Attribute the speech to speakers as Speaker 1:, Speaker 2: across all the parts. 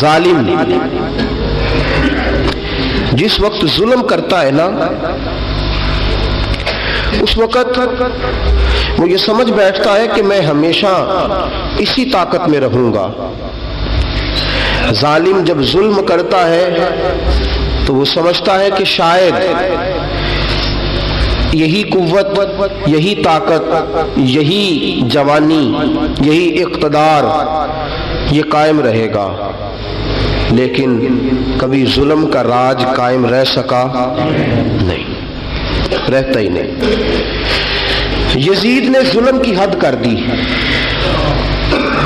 Speaker 1: ظالم جس وقت ظلم کرتا ہے نا، اس وقت وہ یہ سمجھ بیٹھتا ہے کہ میں ہمیشہ اسی طاقت میں رہوں گا۔ ظالم جب ظلم کرتا ہے تو وہ سمجھتا ہے کہ شاید یہی قوت، یہی طاقت، یہی جوانی، یہی اقتدار یہ قائم رہے گا، لیکن کبھی ظلم کا راج قائم رہ سکا نہیں، رہتا ہی نہیں۔ یزید نے ظلم کی حد کر دی،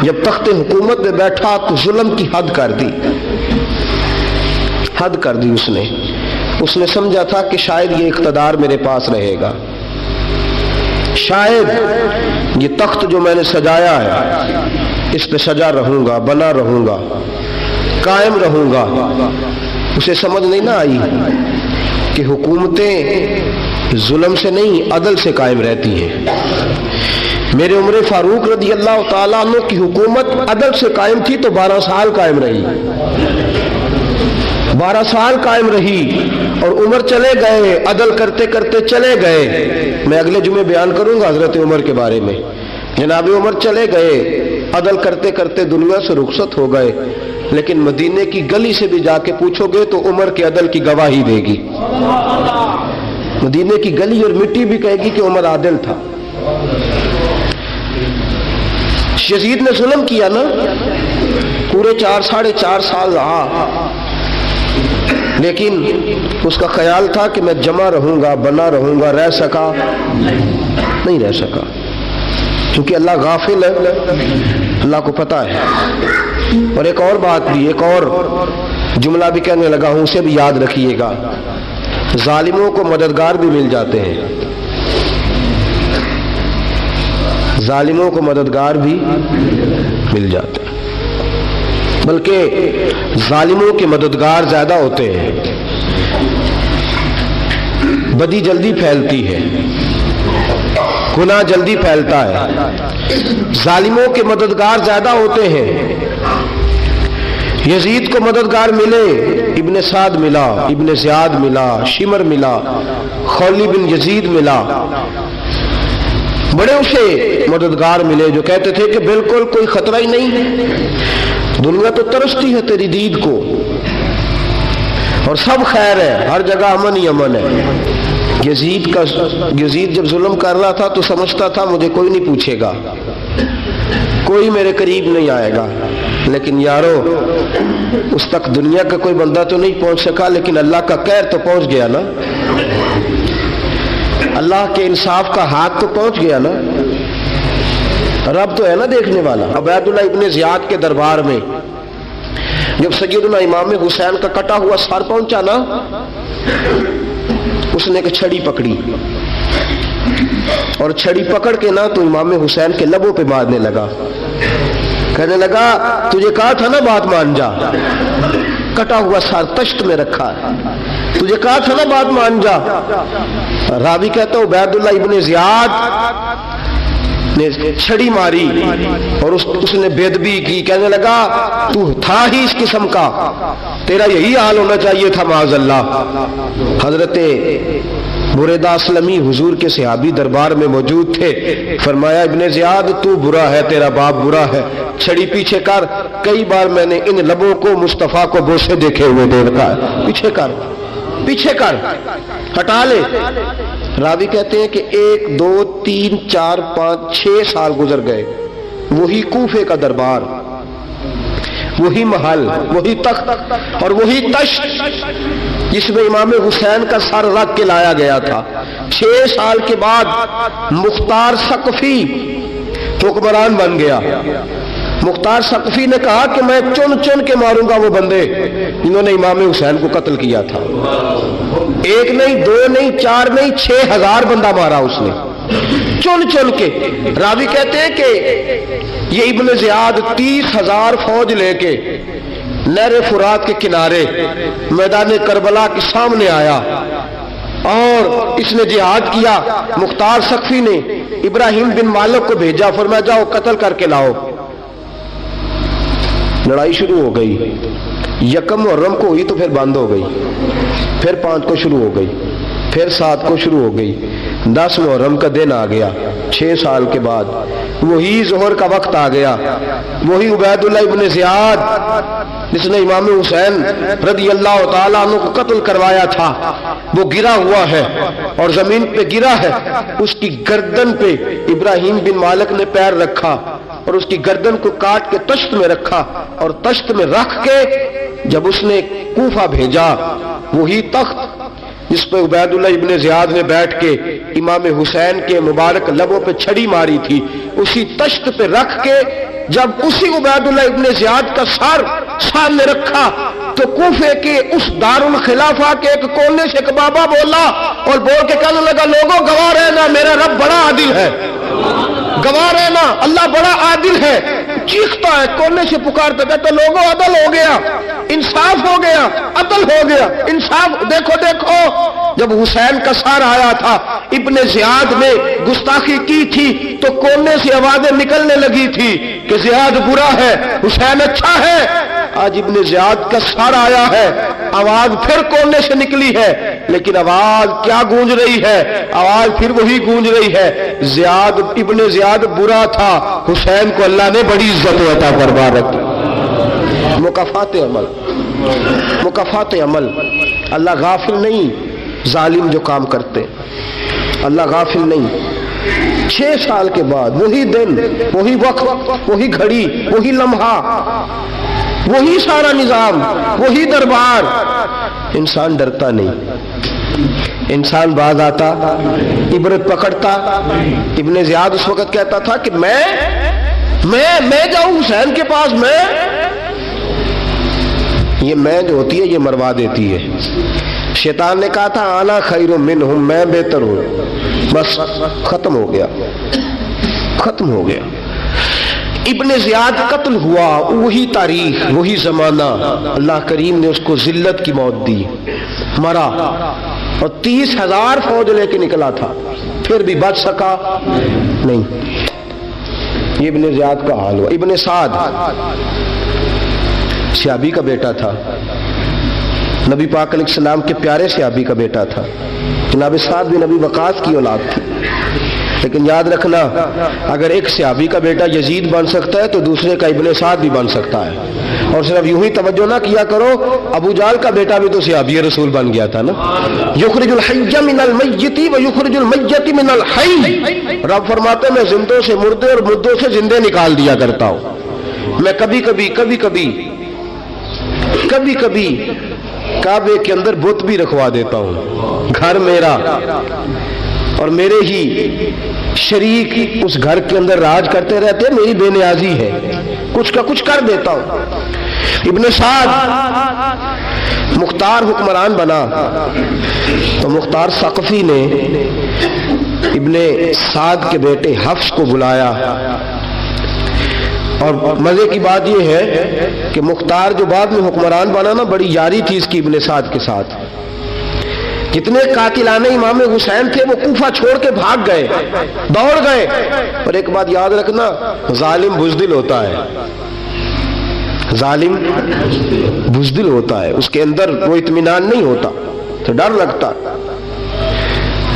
Speaker 1: جب تخت حکومت میں بیٹھا تو ظلم کی حد کر دی، حد کر دی اس نے سمجھا تھا کہ شاید یہ اقتدار میرے پاس رہے گا، شاید یہ تخت جو میں نے سجایا ہے اس پہ سجا رہوں گا، بنا رہوں گا، قائم رہوں گا۔ اسے سمجھ نہیں نہ آئی کہ حکومتیں ظلم سے نہیں عدل سے قائم رہتی ہیں۔ میرے عمر فاروق رضی اللہ تعالیٰ عنہ کی حکومت عدل سے قائم تھی تو 12 سال قائم رہی، 12 سال قائم رہی، اور عمر چلے گئے، عدل کرتے کرتے چلے گئے۔ میں اگلے جمعے بیان کروں گا حضرت عمر کے بارے میں۔ جناب عمر چلے گئے، عدل کرتے کرتے دنیا سے رخصت ہو گئے، لیکن مدینے کی گلی سے بھی جا کے پوچھو گے تو عمر کے عدل کی گواہی دے گی۔ مدینے کی گلی اور مٹی بھی کہے گی کہ عمر عادل تھا۔ یزید نے ظلم کیا نا، پورے 4.5 سال رہا، لیکن اس کا خیال تھا کہ میں جمع رہوں گا، بنا رہوں گا، رہ سکا نہیں، رہ سکا، کیونکہ اللہ غافل ہے، اللہ کو پتہ ہے۔ اور ایک اور بات بھی، ایک اور جملہ بھی کہنے لگا ہوں، اسے بھی یاد رکھیے گا، ظالموں کو مددگار بھی مل جاتے ہیں، ظالموں کو مددگار بھی مل جاتے ہیں، بلکہ ظالموں کے مددگار زیادہ ہوتے ہیں، بدی جلدی پھیلتی ہے، گناہ جلدی پھیلتا ہے، ظالموں کے مددگار زیادہ ہوتے ہیں۔ یزید کو مددگار ملے، ابن سعد ملا، ابن زیاد ملا، شمر ملا، خولی بن یزید ملا، بڑے اسے مددگار ملے جو کہتے تھے کہ بالکل کوئی خطرہ ہی نہیں، دنیا تو ترستی ہے تیری دید کو، اور سب خیر ہے، ہر جگہ امن ہی امن ہے۔ یزید جب ظلم کر رہا تھا تو سمجھتا تھا مجھے کوئی نہیں پوچھے گا، کوئی میرے قریب نہیں آئے گا، لیکن یارو اس تک دنیا کا کوئی بندہ تو نہیں پہنچ سکا، لیکن اللہ کا قہر تو پہنچ گیا نا، اللہ کے انصاف کا ہاتھ تو پہنچ گیا نا، رب تو ہے نا دیکھنے والا۔ عبید اللہ ابن زیاد کے دربار میں جب سیدنا امام حسین کا کٹا ہوا سر پہنچا نا، اس نے ایک چھڑی پکڑی، اور چھڑی پکڑ کے نا تو امام حسین کے لبوں پہ مارنے لگا، کہنے لگا تجھے کہا تھا نا بات مان جا، کٹا ہوا سر تشت میں رکھا ہے، تجھے کہا تھا نا بات مان جا۔ راوی کہتا عبید اللہ ابن زیاد نے چھڑی ماری اور اس نے بے ادبی کی، کہنے لگا تو تھا ہی اس قسم کا، تیرا یہی حال ہونا چاہیے تھا معاذ اللہ۔ حضرت بریدہ اسلمی حضور کے صحابی دربار میں موجود تھے، فرمایا ابن زیاد تو برا ہے، تیرا باپ برا ہے، چھڑی پیچھے کر۔ کئی بار میں نے ان لبوں کو مصطفیٰ کو بوسے دیکھے ہوئے دیکھا ہے، پیچھے کر، پیچھے کر، ہٹا لے۔ راوی کہتے ہیں کہ 1 2 3 4 5 6 سال گزر گئے، وہی کوفے کا دربار، وہی محل، وہی تخت اور وہی تشت جس میں امام حسین کا سر رکھ کے لایا گیا تھا۔ 6 سال کے بعد مختار ثقفی حکمران بن گیا۔ مختار ثقفی نے کہا کہ میں چن چن کے ماروں گا وہ بندے جنہوں نے امام حسین کو قتل کیا تھا۔ 1 نہیں 2 نہیں 4 نہیں 6000 بندہ مارا اس نے، چن چن کے۔ راوی کہتے ہیں کہ یہ ابن زیاد 30,000 فوج لے کے نہر فرات کے کنارے میدان کربلا کے سامنے آیا اور اس نے جہاد کیا۔ مختار ثقفی نے ابراہیم بن مالک کو بھیجا، فرمایا جاؤ قتل کر کے لاؤ۔ لڑائی شروع ہو گئی، یکم محرم کو ہوئی تو پھر بند ہو گئی، پھر 5 کو شروع ہو گئی، پھر 7 کو شروع ہو گئی، 10 محرم کا دن آ گیا 6 سال کے بعد، وہی ظہر کا وقت آ گیا، وہی عبید اللہ ابن زیاد جس نے امام حسین رضی اللہ تعالیٰ عنہ کو قتل کروایا تھا، وہ گرا ہوا ہے اور زمین پہ گرا ہے، اس کی گردن پہ ابراہیم بن مالک نے پیر رکھا اور اس کی گردن کو کاٹ کے تشت میں رکھا، اور تشت میں رکھ کے جب اس نے کوفہ بھیجا، وہی تخت جس پہ عبید اللہ ابن زیاد نے بیٹھ کے امام حسین کے مبارک لبوں پہ چھڑی ماری تھی، اسی تشت پہ رکھ کے جب اسی عبید اللہ ابن زیاد کا سر سامنے رکھا تو کوفے کے اس دارالخلافہ کے ایک کونے سے ایک بابا بولا اور بول کے کہنے لگا، لوگوں گواہ رہنا میرا رب بڑا عادل ہے، گواہ رہنا اللہ بڑا عادل ہے۔ چیختا ہے، کونے سے پکارتا، کہتا لوگوں عدل ہو گیا، انصاف ہو گیا، عدل ہو گیا، انصاف، دیکھو دیکھو۔ جب حسین کا سار آیا تھا، ابن زیاد نے گستاخی کی تھی تو کونے سے آوازیں نکلنے لگی تھی کہ زیاد برا ہے، حسین اچھا ہے۔ آج ابن زیاد کا سار آیا ہے، آواز پھر کونے سے نکلی ہے، لیکن آواز کیا گونج رہی ہے؟ آواز پھر وہی گونج رہی ہے، زیاد ابن زیاد برا تھا، حسین کو اللہ نے بڑی عزت عطا فرما رکھی۔ مکافات عمل، مکافات عمل، اللہ غافل نہیں ظالم جو کام کرتے، اللہ غافل نہیں۔ 6 سال کے بعد وہی دن، وہی وقت، وہی گھڑی، وہی لمحہ، وہی سارا نظام، وہی دربار، انسان ڈرتا نہیں، انسان باز آتا، عبرت پکڑتا۔ ابن زیاد اس وقت کہتا تھا کہ میں جاؤں حسین کے پاس، یہ میں جو ہوتی ہے یہ مروا دیتی ہے۔ شیطان نے کہا تھا انا خیر منہم، میں بہتر ہوں، بس ختم ہو گیا، ختم ہو گیا۔ ابن زیاد قتل ہوا، وہی تاریخ، وہی زمانہ، اللہ کریم نے اس کو ذلت کی موت دی، مرا، اور 30,000 فوج لے کے نکلا تھا، پھر بھی بچ سکا نہیں۔ یہ ابن زیاد کا حال ہوا۔ ابن سعد صحابی کا بیٹا تھا، نبی پاک علیہ السلام کے پیارے صحابی کا بیٹا تھا، جناب سعد بن ابی وقاص کی اولاد تھی۔ لیکن یاد رکھنا، اگر ایک صحابی کا بیٹا یزید بن سکتا ہے تو دوسرے کا ابن سعد بھی بن سکتا ہے۔ اور صرف یوں ہی توجہ نہ کیا کرو، ابو جہل کا بیٹا بھی تو صحابی رسول بن گیا تھا نا۔ یخرج الحی من المیت ویخرج المیت من الحی، رب فرماتے ہیں میں زندوں سے مردے اور مردوں سے زندے نکال دیا کرتا ہوں۔ میں کبھی کبھی کعبے کے اندر بت بھی رکھوا دیتا ہوں، گھر میرا اور میرے ہی شریک اس گھر کے اندر راج کرتے رہتے ہیں، میری بے نیازی ہے، کچھ کا کچھ کر دیتا ہوں۔ ابن سعد مختار حکمران بنا تو مختار ثقفی نے ابن سعد کے بیٹے حفص کو بلایا، اور مزے کی بات یہ ہے کہ مختار جو بعد میں حکمران بنا نا، بڑی یاری تھی اس کی ابن سعد کے ساتھ۔ جتنے قاتلان امام حسین تھے وہ کوفہ چھوڑ کے بھاگ گئے، دوڑ گئے۔ اور ایک بات یاد رکھنا، ظالم بزدل ہوتا ہے، ظالم بزدل ہوتا ہے، اس کے اندر وہ اطمینان نہیں ہوتا، تو ڈر لگتا۔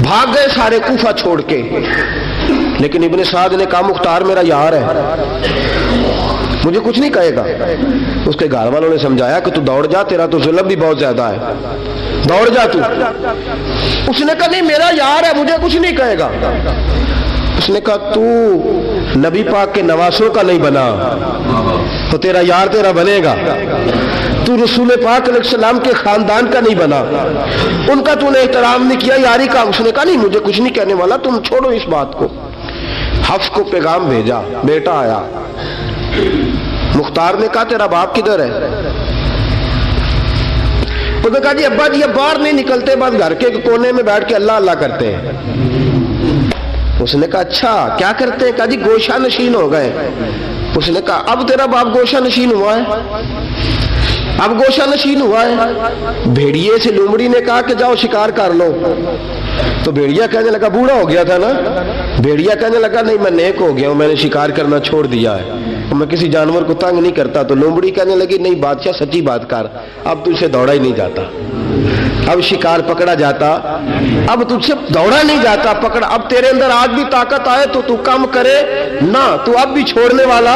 Speaker 1: بھاگ گئے سارے کوفہ چھوڑ کے، لیکن ابن سعد نے کہا مختار میرا یار ہے، مجھے کچھ نہیں کہے گا۔ اس کے گھر والوں نے سمجھایا کہ تو دوڑ جا، تیرا تو ظلم بھی بہت زیادہ ہے، دوڑ جا تو۔ اس نے کہا نہیں میرا یار ہے، مجھے کچھ نہیں کہے گا۔ اس نے کہا تو نبی پاک کے نواسوں کا نہیں بنا تو تیرا یار تیرا بنے گا، تو رسول پاک علیہ السلام کے خاندان کا نہیں بنا، ان کا تو نے احترام نہیں کیا، یاری کا۔ اس نے کہا نہیں مجھے کچھ نہیں کہنے والا، تم چھوڑو اس بات کو۔ حفص کو پیغام بھیجا، بیٹا آیا۔ مختار نے کہا تیرا باپ کدھر ہے؟ اس نے کہا جی ابا جی اب باہر نہیں نکلتے، بس گھر کے کونے میں بیٹھ کے اللہ اللہ کرتے ہیں۔ اس نے کہا اچھا کیا کرتے ہیں؟ کہا جی گوشہ نشین ہو گئے۔ اس نے کہا اب تیرا باپ گوشہ نشین ہوا ہے؟ اب گوشہ نشین ہوا ہے؟ بھیڑیے سے لومڑی نے کہا کہ جاؤ شکار کر لو، تو بھیڑیا کہنے لگا بوڑھا ہو گیا تھا نا، بھیڑیا کہنے لگا نہیں میں نیک ہو گیا ہوں، میں نے شکار کرنا چھوڑ دیا ہے۔ میں کسی جانور کو تنگ نہیں کرتا، تو لومڑی کہنے لگی نہیں بادشاہ سچی بات کر، اب تجھ سے دوڑا ہی نہیں جاتا، اب شکار پکڑا جاتا، اب تجھ سے دوڑا نہیں جاتا پکڑا، اب تیرے اندر آج بھی طاقت آئے تو کم کرے نہ، تو اب بھی چھوڑنے والا،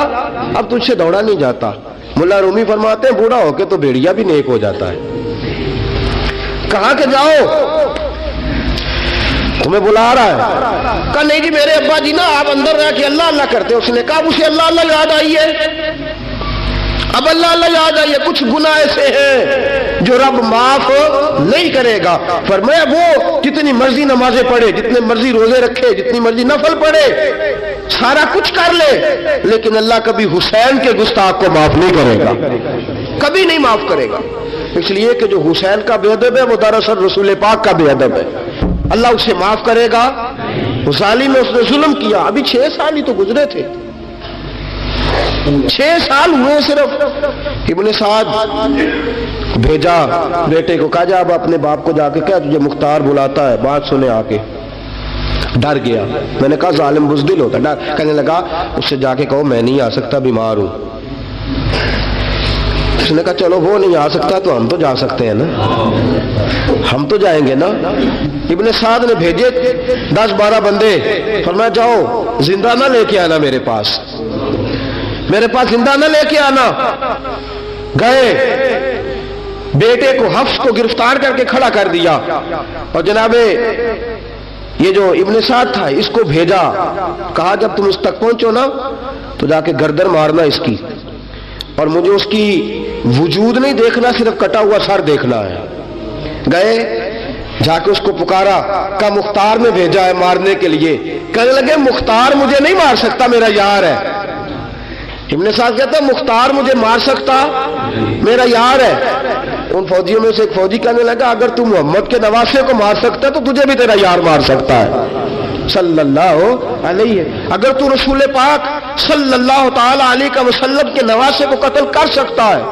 Speaker 1: اب تجھ سے دوڑا نہیں جاتا۔ ملا رومی فرماتے ہیں بوڑھا ہو کے تو بھیڑیا بھی نیک ہو جاتا ہے۔ کہا کہ جاؤ تمہیں بلا رہا ہے، کہا نہیں جی میرے ابا جی نا آپ اندر رہ کے اللہ اللہ کرتے، اس نے کہا اسے اللہ اللہ یاد آئی ہے، اب اللہ اللہ یاد آئی ہے، کچھ گناہ ایسے ہیں جو رب معاف نہیں کرے گا۔ فرمایا وہ جتنی مرضی نمازیں پڑھے، جتنے مرضی روزے رکھے، جتنی مرضی نفل پڑھے، سارا کچھ کر لے، لیکن اللہ کبھی حسین کے گستاخ کو معاف نہیں کرے گا، کبھی نہیں معاف کرے گا، اس لیے کہ جو حسین کا بے ادب ہے وہ دراصل رسول پاک کا بے ادب ہے، اللہ اسے معاف کرے گا؟ ظالم میں اس نے ظلم کیا، ابھی 6 سال ہی تو گزرے تھے، 6 سال ہوئے صرف۔ ابن سعد بھیجا بیٹے کو، کہا جا اب اپنے باپ کو جا کے کیا تجھے مختار بلاتا ہے، بات سنے آ کے۔ ڈر گیا، میں نے کہا ظالم بزدل ہوتا ڈر، کہنے لگا اس سے جا کے کہو میں نہیں آ سکتا، بیمار ہوں۔ اس نے کہا چلو وہ نہیں آ سکتا تو ہم تو جا سکتے ہیں نا، ہم تو جائیں گے نا۔ ابن سعد نے بھیجے 10-12 بندے، فرمایا جاؤ زندہ نہ لے کے آنا میرے پاس، میرے پاس زندہ نہ لے کے آنا۔ گئے، بیٹے کو حفص کو گرفتار کر کے کھڑا کر دیا، اور جناب یہ جو ابن سعد تھا اس کو بھیجا، کہا جب تم اس تک پہنچو نا تو جا کے گردن مارنا اس کی، اور مجھے اس کی وجود نہیں دیکھنا، صرف کٹا ہوا سر دیکھنا ہے۔ گئے، جا کے اس کو پکارا، کہا مختار نے بھیجا ہے مارنے کے لیے۔ کہنے لگے مختار مجھے نہیں مار سکتا، میرا یار ہے۔ ابن سعد کہتا ہے مختار مجھے مار سکتا، میرا یار ہے۔ ان فوجیوں میں سے ایک فوجی کہنے لگا اگر تو محمد کے نواسے کو مار سکتا ہے تو تجھے بھی تیرا یار مار سکتا ہے صلی اللہ علیہ، اگر تو رسول پاک صلی اللہ تعالی علیہ وسلم کے نواسے کو قتل کر سکتا ہے،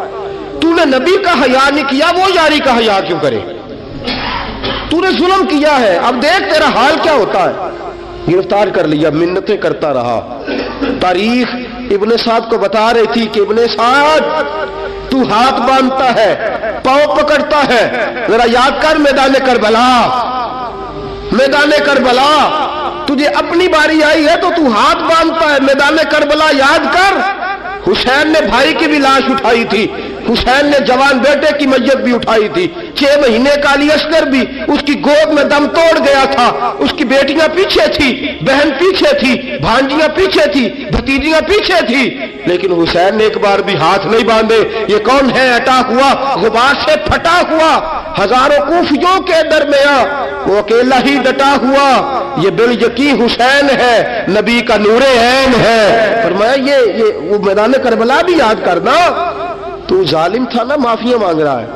Speaker 1: تو نے نبی کا حیا نہیں کیا، وہ یاری کا حیا کیوں کرے؟ تو نے ظلم کیا ہے، اب دیکھ تیرا حال کیا ہوتا ہے۔ گرفتار کر لیا، منتیں کرتا رہا۔ تاریخ ابن سعد کو بتا رہی تھی کہ ابن سعد تو ہاتھ باندھتا ہے، پاؤں پکڑتا ہے، ذرا یاد کر میدان کربلا، میدان کربلا تجھے اپنی باری آئی ہے تو تو ہاتھ باندھتا ہے، میدان کربلا یاد کر۔ حسین نے بھائی کی بھی لاش اٹھائی تھی، حسین نے جوان بیٹے کی میت بھی اٹھائی تھی، 6 مہینے کا علی اصغر بھی اس کی گود میں دم توڑ گیا تھا، اس کی بیٹیاں پیچھے تھی، بہن پیچھے تھی، بھانجیاں پیچھے تھی، بھتیجیاں پیچھے تھی، لیکن حسین نے ایک بار بھی ہاتھ نہیں باندھے۔ یہ کون ہے اٹا ہوا، غبار سے پھٹا ہوا، ہزاروں کوفیوں کے درمیان وہ اکیلا ہی ڈٹا ہوا، یہ بالیقین حسین ہے، نبی کا نور عین ہے۔ فرمایا یہ وہ میدان کربلا بھی یاد کرنا، تو ظالم تھا نا، معافیاں مانگ رہا ہے۔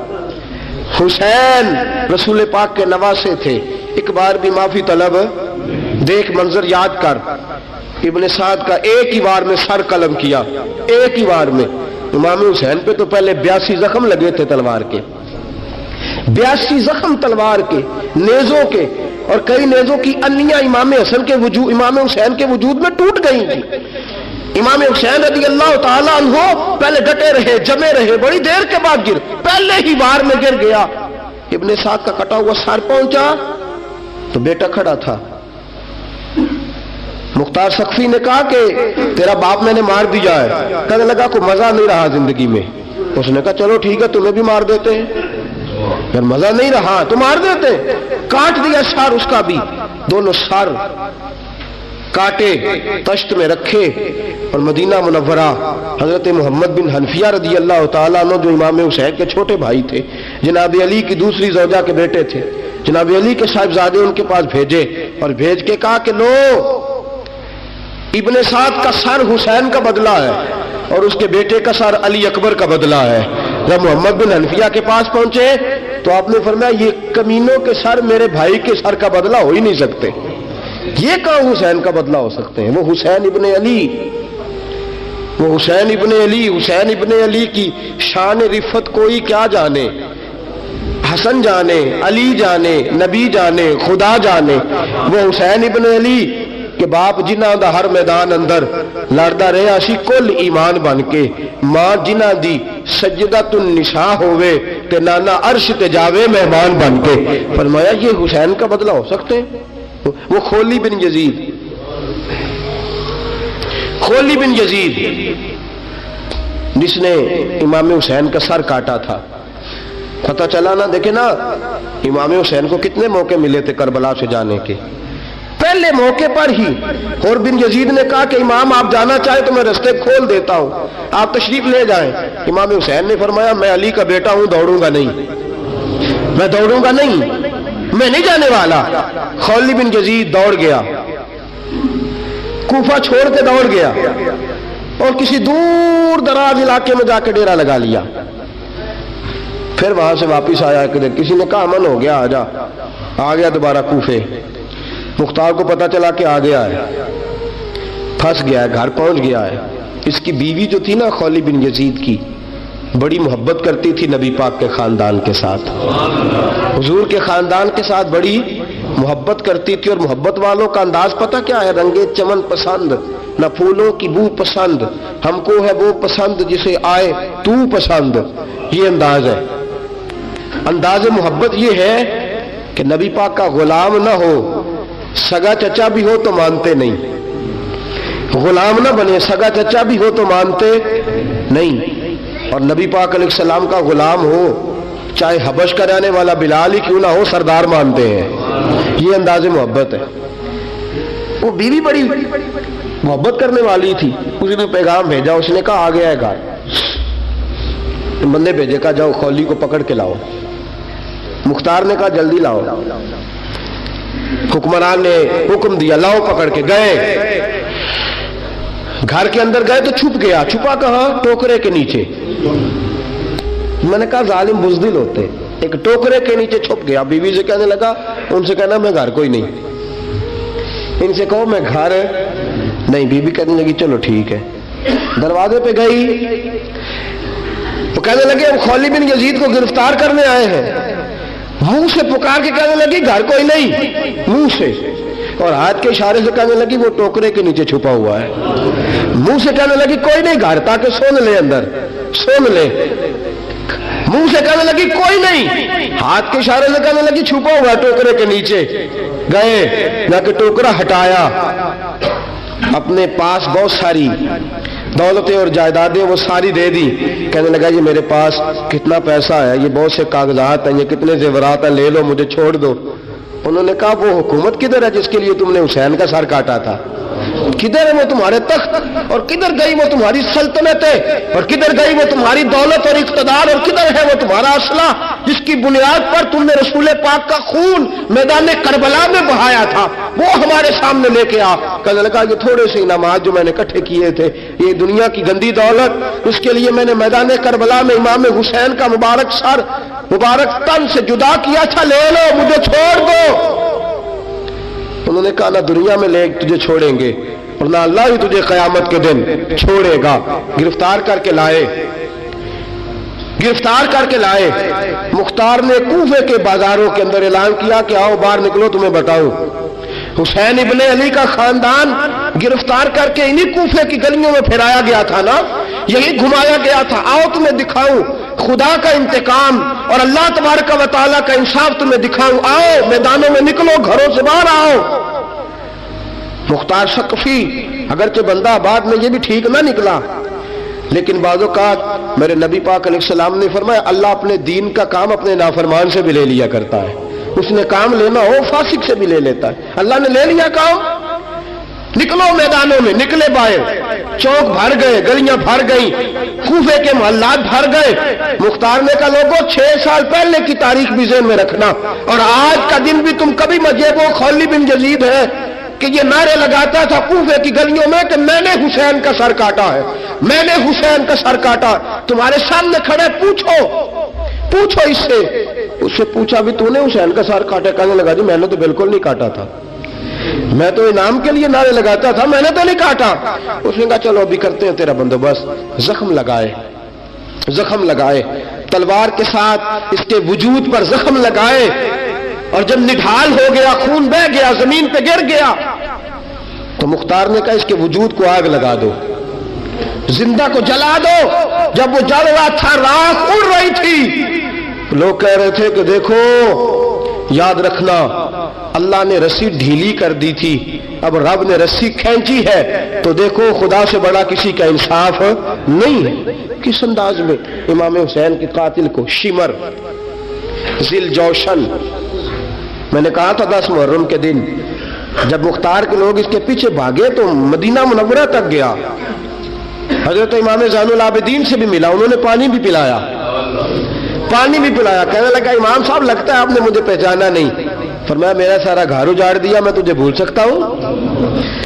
Speaker 1: حسین رسول پاک کے نواسے تھے، ایک بار بھی معافی طلب، دیکھ منظر یاد کر۔ ابن سعد کا ایک ہی بار میں سر قلم کیا، ایک ہی بار میں۔ امام حسین پہ تو پہلے 82 زخم لگے تھے تلوار کے، 82 زخم تلوار کے، نیزوں کے، اور کئی نیزوں کی انیاں امام حسین کے وجود میں ٹوٹ گئی تھی۔ امام حسین رضی اللہ تعالیٰ عنہ پہلے ڈٹے رہے، جمے رہے، بڑی دیر کے بعد گر، پہلے ہی بار میں گر گیا۔ ابن سعد کا کٹا ہوا سر پہنچا تو بیٹا کھڑا تھا۔ مختار سقفی نے کہا کہ تیرا باپ میں نے مار دیا ہے۔ کہنے لگا کوئی مزہ نہیں رہا زندگی میں۔ اس نے کہا چلو ٹھیک ہے تمہیں بھی مار دیتے ہیں، اگر مزہ نہیں رہا تو مار دیتے۔ کاٹ دیا سر اس کا بھی، دونوں سر کاٹے، تشت میں رکھے، اور مدینہ منورہ حضرت محمد بن حنفیہ رضی اللہ تعالیٰ عنہ جو امام حسین کے چھوٹے بھائی تھے، جناب علی کی دوسری زوجہ کے بیٹے تھے، جناب علی کے صاحبزادے ان کے پاس بھیجے، اور بھیج کے کہا کہ لو ابن سعد کا سر حسین کا بدلہ ہے اور اس کے بیٹے کا سر علی اکبر کا بدلہ ہے۔ جب محمد بن حنفیہ کے پاس پہنچے تو آپ نے فرمایا یہ کمینوں کے سر میرے بھائی کے سر کا بدلہ ہو ہی نہیں سکتے، یہ کہاں حسین کا بدلہ ہو سکتے ہیں؟ وہ حسین ابن علی، وہ حسین ابن علی، حسین ابن علی کی شان رفت کوئی کیا جانے، حسن جانے، علی جانے، نبی جانے، خدا جانے۔ وہ حسین ابن علی کہ باپ جنہاں دا ہر میدان اندر لڑدا رہیا سی کل ایمان بن کے، ماں جنہاں دی سجدۃ النساء ہوئے تے نانا عرش تے جاوے مہمان بن کے۔ فرمایا یہ حسین کا بدلہ ہو سکتے ہیں؟ وہ خولی بن یزید، خولی بن یزید جس نے امام حسین کا سر کاٹا تھا، پتہ چلا نا، دیکھیں نا امام حسین کو کتنے موقع ملے تھے کربلا سے جانے کے، پہلے موقع پر ہی اور بن یزید نے کہا کہ امام آپ جانا چاہے تو میں رستے کھول دیتا ہوں، آپ تشریف لے جائیں۔ امام حسین نے فرمایا میں علی کا بیٹا ہوں، دوڑوں گا نہیں، میں دوڑوں گا نہیں، میں نہیں جانے والا۔ خولی بن یزید دوڑ گیا، کوفہ چھوڑ کے دوڑ گیا اور کسی دور دراز علاقے میں جا کے ڈیرا لگا لیا۔ پھر وہاں سے واپس آیا کہ کسی نے کہا امن ہو گیا، آجا، آ گیا دوبارہ کوفے۔ مختار کو پتا چلا کہ آ گیا ہے، پھنس گیا ہے، گھر پہنچ گیا ہے۔ اس کی بیوی جو تھی نا خولی بن یزید کی، بڑی محبت کرتی تھی نبی پاک کے خاندان کے ساتھ، حضور کے خاندان کے ساتھ بڑی محبت کرتی تھی، اور محبت والوں کا انداز پتہ کیا ہے؟ رنگے چمن پسند، نہ پھولوں کی بو پسند، ہم کو ہے وہ پسند جسے آئے تو پسند۔ یہ انداز ہے، انداز محبت یہ ہے کہ نبی پاک کا غلام نہ ہو، سگا چچا بھی ہو تو مانتے نہیں، غلام نہ بنے، سگا چچا بھی ہو تو مانتے نہیں، اور نبی پاک علیہ السلام کا غلام ہو، چاہے حبش کا رہنے والا بلال ہی کیوں نہ ہو، سردار مانتے ہیں۔ یہ انداز محبت ہے۔ وہ بیوی بڑی محبت کرنے والی تھی، اس نے پیغام بھیجا، اس نے کہا آ گیا ہے گھر، بندے بھیجے، کہا جاؤ خولی کو پکڑ کے لاؤ۔ مختار نے کہا جلدی لاؤ، حکمران نے حکم دیا لاؤ، پکڑ کے گئے، گھر کے اندر گئے تو چھپ گیا۔ چھپا کہاں؟ ٹوکرے کے نیچے۔ میں نے کہا ظالم بزدل ہوتے، ایک ٹوکرے کے نیچے چھپ گیا۔ بیوی سے کہنے لگا، ان سے کہنا میں گھر کوئی نہیں، ان سے کہو میں گھر نہیں۔ بیوی کہنے لگی چلو ٹھیک ہے، دروازے پہ گئی، وہ کہنے لگے ہم خولی بن یزید کو گرفتار کرنے آئے ہیں، منہ سے پکار کے کہنے لگی گھر کوئی نہیں، منہ سے، اور ہاتھ کے اشارے سے کہنے لگی وہ ٹوکرے کے نیچے چھپا ہوا ہے، منہ سے کہنے لگی کوئی نہیں گھر، تاکہ سن لے، اندر سن لے، منہ سے کہنے لگی کوئی نہیں، ہاتھ کے اشارے سے کہنے لگی چھپا ہوا ہے ٹوکرے کے نیچے۔ گئے، جا کے ٹوکرا ہٹایا، اپنے پاس بہت ساری دولتیں اور جائیدادیں وہ ساری دے دی، کہنے لگا یہ میرے پاس کتنا پیسہ ہے، یہ بہت سے کاغذات ہیں، یہ کتنے زیورات ہیں، لے لو، مجھے چھوڑ دو۔ انہوں نے کہا وہ حکومت کدھر ہے جس کے لیے تم نے حسین کا سر کاٹا تھا؟ کدھر ہے وہ تمہارے تخت، اور کدھر گئی وہ تمہاری سلطنتیں، اور کدھر گئی وہ تمہاری دولت اور اقتدار، اور کدھر ہے وہ تمہارا اسلحہ جس کی بنیاد پر تم نے رسول پاک کا خون میدان کربلا میں بہایا تھا، وہ ہمارے سامنے لے کے آ۔ کہنے لگا یہ تھوڑے سے انعامات جو میں نے اکٹھے کیے تھے، یہ دنیا کی گندی دولت، اس کے لیے میں نے میدان کربلا میں امام حسین کا مبارک سر مبارک تن سے جدا کیا تھا، لے لو، مجھے چھوڑ دو۔ انہوں نے کہا نہ دنیا میں لے تجھے چھوڑیں گے اور نہ اللہ ہی تجھے قیامت کے دن چھوڑے گا۔ گرفتار کر کے لائے، گرفتار کر کے لائے۔ مختار نے کوفے کے بازاروں کے اندر اعلان کیا کہ آؤ باہر نکلو، تمہیں بتاؤں حسین ابن علی کا خاندان گرفتار کر کے انہی کوفے کی گلیوں میں پھرایا گیا تھا نا، یہی گھمایا گیا تھا، آؤ تمہیں دکھاؤں خدا کا انتقام اور اللہ تبارک و تعالیٰ کا انصاف تمہیں دکھاؤں، آؤ میدانوں میں نکلو، گھروں سے باہر آؤ۔ مختار ثقفی اگرچہ بندہ آباد میں یہ بھی ٹھیک نہ نکلا، لیکن بعض اوقات میرے نبی پاک علیہ السلام نے فرمایا اللہ اپنے دین کا کام اپنے نافرمان سے بھی لے لیا کرتا ہے، اس نے کام لینا ہو فاسق سے بھی لے لیتا ہے۔ اللہ نے لے لیا کام، نکلو میدانوں میں، نکلے باہر، چوک بھر گئے، گلیاں بھر گئیں، کوفے کے محلات بھر گئے۔ مختار نے کہا لوگوں 6 سال پہلے کی تاریخ بھی ذہن میں رکھنا، اور آج کا دن بھی تم کبھی مجیب و خولی بن یزید ہے کہ یہ نعرے لگاتا تھا کوفے کی گلیوں میں کہ میں نے حسین کا سر کاٹا ہے، میں نے حسین کا سر کاٹا۔ تمہارے سامنے کھڑے، پوچھو اس سے پوچھا بھی تو نے حسین کا سر کاٹا؟ کہنے لگا جی میں نے تو بالکل نہیں کاٹا تھا، میں تو انعام کے لیے نعرے لگاتا تھا، میں نے تو نہیں کاٹا۔ اس نے کہا چلو ابھی کرتے ہیں تیرا بندوبست۔ زخم لگائے تلوار کے ساتھ، اس کے وجود پر زخم لگائے، اور جب نڈھال ہو گیا، خون بہ گیا، زمین پہ گر گیا، تو مختار نے کہا اس کے وجود کو آگ لگا دو، زندہ کو جلا دو۔ جب وہ جل رہا تھا راکھ اڑ رہی تھی، لوگ کہہ رہے تھے کہ دیکھو یاد رکھنا اللہ نے رسی ڈھیلی کر دی تھی، اب رب نے رسی کھینچی ہے، تو دیکھو خدا سے بڑا کسی کا انصاف نہیں ہے۔ کس انداز میں امام حسین کے قاتل کو شمر ذل جوشن، میں نے کہا تھا 10 محرم کے دن جب مختار کے لوگ اس کے پیچھے بھاگے تو مدینہ منورہ تک گیا، حضرت امام زین العابدین سے بھی ملا، انہوں نے پانی بھی پلایا، کہنے لگا امام صاحب لگتا ہے آپ نے مجھے پہچانا نہیں۔ فرمایا میرا سارا گھر اجاڑ دیا، میں تجھے بھول سکتا ہوں؟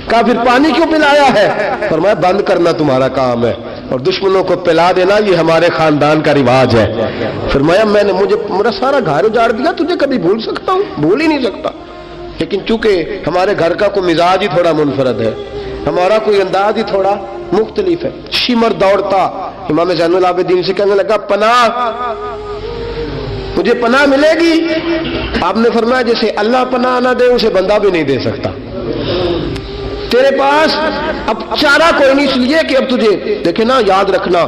Speaker 1: کہا پھر پانی کیوں پلایا ہے؟ فرمایا بند کرنا تمہارا کام ہے اور دشمنوں کو پلا دینا یہ ہمارے خاندان کا رواج ہے۔ فرمایا مجھے میرا سارا گھر اجاڑ دیا، تجھے کبھی بھول سکتا ہوں؟ بھول ہی نہیں سکتا، لیکن چونکہ ہمارے گھر کا کوئی مزاج ہی تھوڑا منفرد ہے، ہمارا کوئی انداز ہی تھوڑا مختلف ہے۔ شمر دوڑتا امام زین العابدین سے کہنے لگا پناہ، مجھے پناہ ملے گی؟ آپ نے فرمایا جسے اللہ پناہ نہ دے اسے بندہ بھی نہیں دے سکتا، تیرے پاس اب چارہ کوئی نہیں، اس لیے کہ اب تجھے دیکھے نا، یاد رکھنا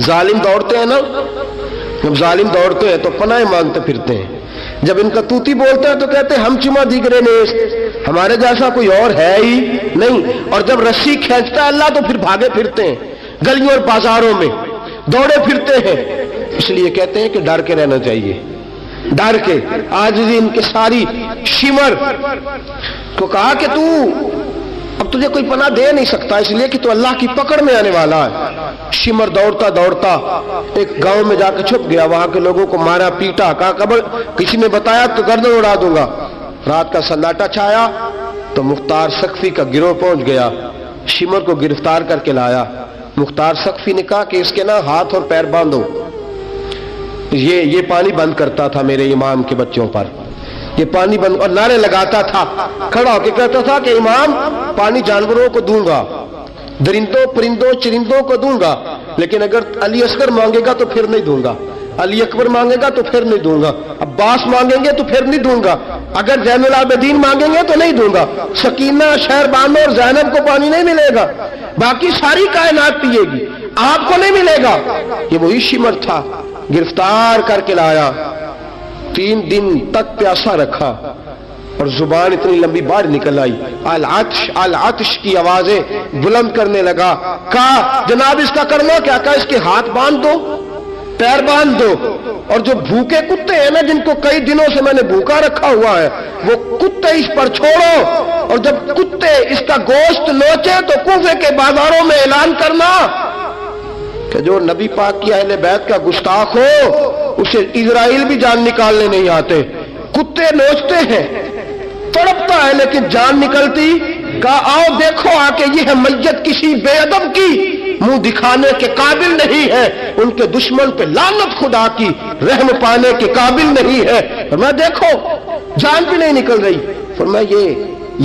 Speaker 1: ظالم دوڑتے ہیں نا، جب ظالم دوڑتے ہیں تو پناہ مانگتے پھرتے ہیں، جب ان کا توتی بولتا ہے تو کہتے ہیں ہم چما دیگرے نیست، ہمارے جیسا کوئی اور ہے ہی نہیں، اور جب رسی کھینچتا ہے اللہ تو پھر بھاگے پھرتے ہیں گلیوں اور بازاروں میں، دوڑے پھرتے ہیں۔ اس لیے کہتے ہیں کہ ڈر کے رہنا چاہیے، ڈر کے۔ آج ان کے ساری شمر کو کہا کہ تو اب تجھے کوئی پناہ دے نہیں سکتا، اس لیے کہ تو اللہ کی پکڑ میں آنے والا ہے۔ شمر دوڑتا دوڑتا ایک گاؤں میں جا کے چھپ گیا، وہاں کے لوگوں کو مارا پیٹا، کہا قبر کسی نے بتایا تو گردن اڑا دوں گا۔ رات کا سناٹا چھایا تو مختار سقفی کا گروہ پہنچ گیا، شمر کو گرفتار کر کے لایا۔ مختار سقفی نے کہا کہ اس کے نا ہاتھ اور پیر باندھو، یہ پانی بند کرتا تھا میرے امام کے بچوں پر، یہ پانی بند، اور نعرے لگاتا تھا، کھڑا ہو کے کہتا تھا کہ امام پانی جانوروں کو دوں گا، درندوں پرندوں چرندوں کو دوں گا، لیکن اگر علی اصغر مانگے گا تو پھر نہیں دوں گا، علی اکبر مانگے گا تو پھر نہیں دوں گا، عباس مانگیں گے تو پھر نہیں دوں گا، اگر زین العابدین مانگیں گے تو نہیں دوں گا، سکینہ شہربانو اور زینب کو پانی نہیں ملے گا، باقی ساری کائنات پیے گی، آپ کو نہیں ملے گا۔ یہ وہی شمر تھا، گرفتار کر کے لایا، 3 دن تک پیاسا رکھا اور زبان اتنی لمبی باہر نکل آئی، العطش العطش کی آوازیں بلند کرنے لگا۔ کہا جناب اس کا کرنا کیا؟ کہا اس کے ہاتھ باندھ دو، پیر باندھ دو، اور جو بھوکے کتے ہیں نا جن کو کئی دنوں سے میں نے بھوکا رکھا ہوا ہے، وہ کتے اس پر چھوڑو، اور جب کتے اس کا گوشت نوچے تو کوفے کے بازاروں میں اعلان کرنا کہ جو نبی پاک کی اہل بیت کا گستاخ ہو اسے اسرائیل بھی جان نکالنے نہیں آتے، کتے نوچتے ہیں، تڑپتا ہے لیکن جان نکلتی۔ کہا آؤ دیکھو آ کے یہ ہے میت کسی بے ادب کی، منہ دکھانے کے قابل نہیں ہے، ان کے دشمن پہ لعنت خدا کی، رحم پانے کے قابل نہیں ہے۔ میں دیکھو جان بھی نہیں نکل رہی۔ فرمایا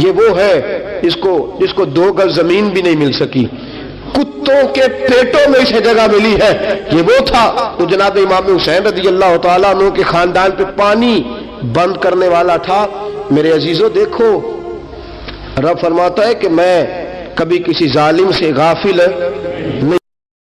Speaker 1: یہ وہ ہے جس کو 2 گز زمین بھی نہیں مل سکی، کتوں کے پیٹوں میں اسے جگہ ملی ہے، یہ وہ تھا۔ تو جناب امام حسین رضی اللہ تعالیٰ عنہ کے خاندان پہ پانی بند کرنے والا تھا۔ میرے عزیزو دیکھو، رب فرماتا ہے کہ میں کبھی کسی ظالم سے غافل نہیں